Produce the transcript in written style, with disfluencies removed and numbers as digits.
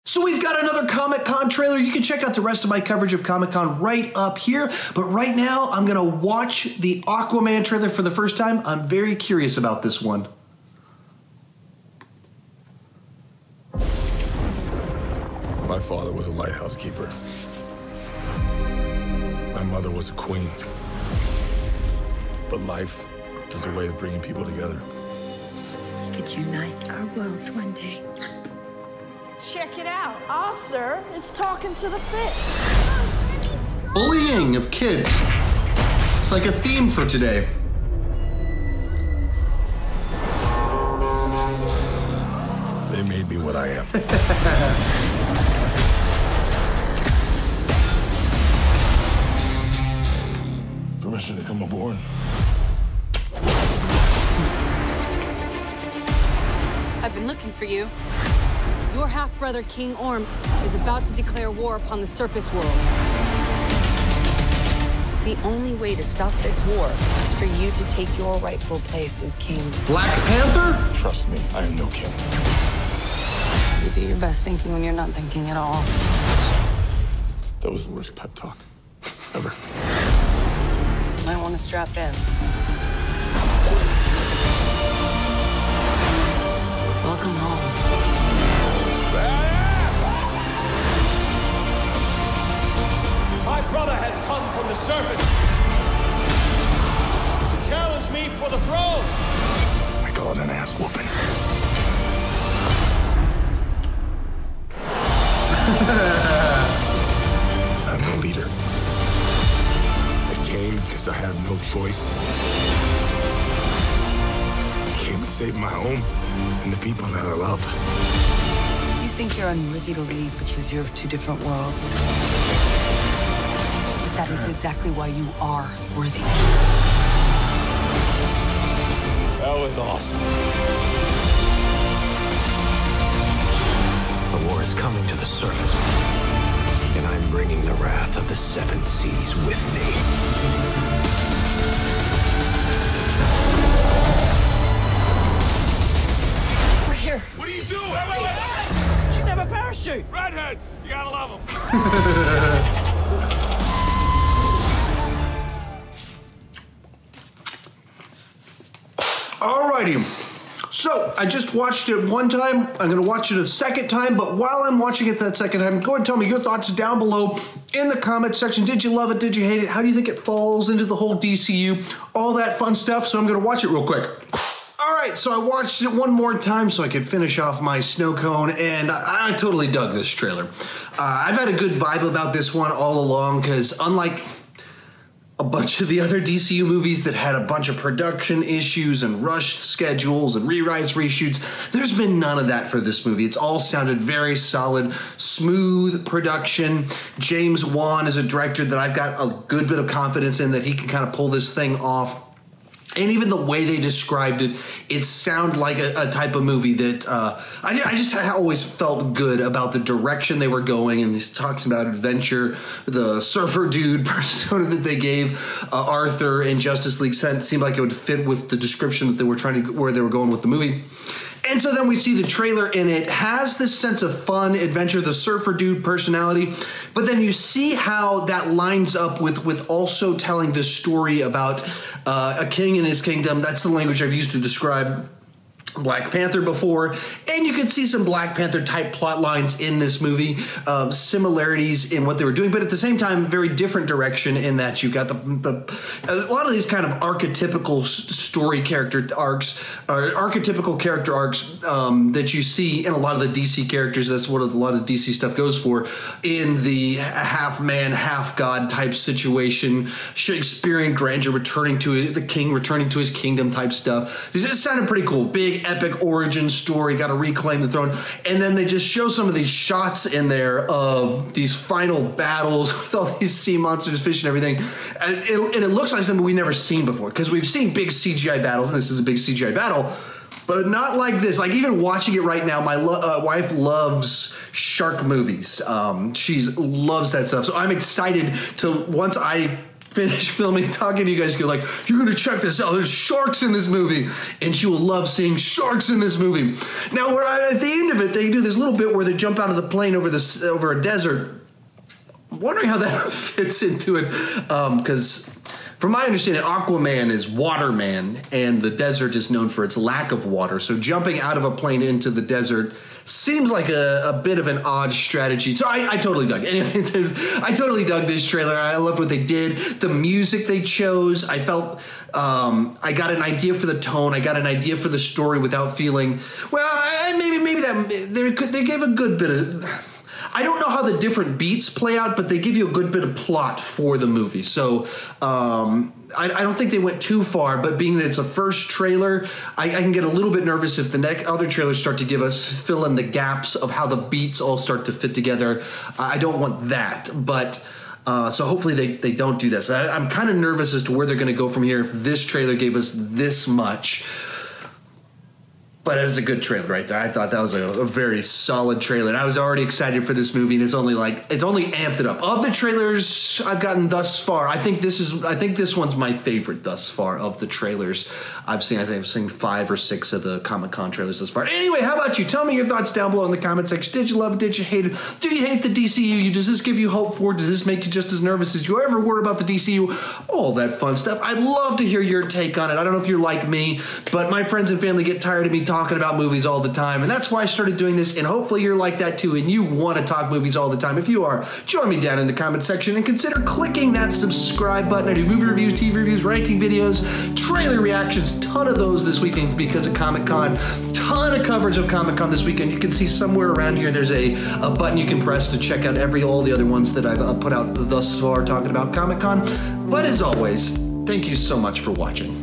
So we've got another Comic-Con trailer. You can check out the rest of my coverage of Comic-Con right up here. But right now, I'm going to watch the Aquaman trailer for the first time. I'm very curious about this one. My father was a lighthouse keeper. My mother was a queen. But life is a way of bringing people together. We could unite our worlds one day. Check it out. Arthur is talking to the fish. Bullying of kids. It's like a theme for today. They made me what I am. Permission to come aboard. I've been looking for you. Your half-brother, King Orm, is about to declare war upon the surface world. The only way to stop this war is for you to take your rightful place as king. Black Panther? Trust me, I am no king. You do your best thinking when you're not thinking at all. That was the worst pep talk ever. I want to strap in. Welcome home. My brother has come from the surface to challenge me for the throne. I call it an ass whooping. I'm no leader. I came because I had no choice. I came to save my home and the people that I love. You think you're unworthy to lead because you're of two different worlds. But that is exactly why you are worthy. That was awesome. The war is coming to the surface, and I'm bringing the wrath of the seven seas with me. We're here. What are you doing? You should have a parachute. Redheads! You gotta love them. Alrighty. So, I just watched it one time. I'm going to watch it a second time, but while I'm watching it that second time, go ahead and tell me your thoughts down below in the comment section. Did you love it? Did you hate it? How do you think it falls into the whole DCU? All that fun stuff, so I'm going to watch it real quick. Alright, so I watched it one more time so I could finish off my snow cone, and I totally dug this trailer. I've had a good vibe about this one all along, because unlike a bunch of the other DCU movies that had a bunch of production issues and rushed schedules and rewrites, reshoots, there's been none of that for this movie. It's all sounded very solid, smooth production. James Wan is a director that I've got a good bit of confidence in that he can kind of pull this thing off. And even the way they described it, it sounded like a type of movie that I just always felt good about the direction they were going. And this talks about adventure. The surfer dude persona that they gave Arthur in Justice League seemed like it would fit with the description that they were trying to, where they were going with the movie. And so then we see the trailer, and it has this sense of fun, adventure, the surfer dude personality, but then you see how that lines up with also telling the story about a king and his kingdom. That's the language I've used to describe Black Panther before, and you can see some Black Panther type plot lines in this movie, similarities in what they were doing, but at the same time, very different direction in that you've got a lot of these kind of archetypical story character arcs, or archetypical character arcs that you see in a lot of the DC characters. That's what a lot of DC stuff goes for, in the half man, half god type situation, Shakespearean grandeur returning to the king, returning to his kingdom type stuff. This just sounded pretty cool. Big epic origin story, got to reclaim the throne. And then they just show some of these shots in there of these final battles with all these sea monsters, fish and everything. And it looks like something we've never seen before, because we've seen big CGI battles, and this is a big CGI battle, but not like this. Like, even watching it right now, my wife loves shark movies. She loves that stuff. So I'm excited to, once I finish filming, talking to you guys, go like, you're going to check this out. There's sharks in this movie. And she will love seeing sharks in this movie. Now, at the end of it, they do this little bit where they jump out of the plane over a desert. I'm wondering how that fits into it, because from my understanding, Aquaman is Waterman, and the desert is known for its lack of water. So jumping out of a plane into the desert seems like a bit of an odd strategy. So I totally dug it. Anyway, I totally dug this trailer. I loved what they did. The music they chose, I felt I got an idea for the tone. I got an idea for the story without feeling, well, maybe that they gave a good bit of... I don't know how the different beats play out, but they give you a good bit of plot for the movie. So I don't think they went too far, but being that it's a first trailer, I can get a little bit nervous if the other trailers start to fill in the gaps of how the beats all start to fit together. I don't want that, but... so hopefully they don't do this. I'm kind of nervous as to where they're going to go from here if this trailer gave us this much. But it's a good trailer right there. I thought that was a very solid trailer. And I was already excited for this movie, and it's only amped it up. Of the trailers I've gotten thus far, I think this one's my favorite thus far of the trailers I've seen. I think I've seen 5 or 6 of the Comic-Con trailers thus far. Anyway, how about you? Tell me your thoughts down below in the comment section. Did you love it? Did you hate it? Do you hate the DCEU? Does this give you hope for it? Does this make you just as nervous as you ever were about the DCEU? All that fun stuff. I'd love to hear your take on it. I don't know if you're like me, but my friends and family get tired of me talking about movies all the time, and that's why I started doing this, and hopefully you're like that too, and you want to talk movies all the time. If you are, join me down in the comment section and consider clicking that subscribe button. I do movie reviews, TV reviews, ranking videos, trailer reactions, ton of those this weekend because of Comic-Con, ton of coverage of Comic-Con this weekend. You can see somewhere around here there's a button you can press to check out all the other ones that I've put out thus far talking about Comic-Con. But as always, thank you so much for watching.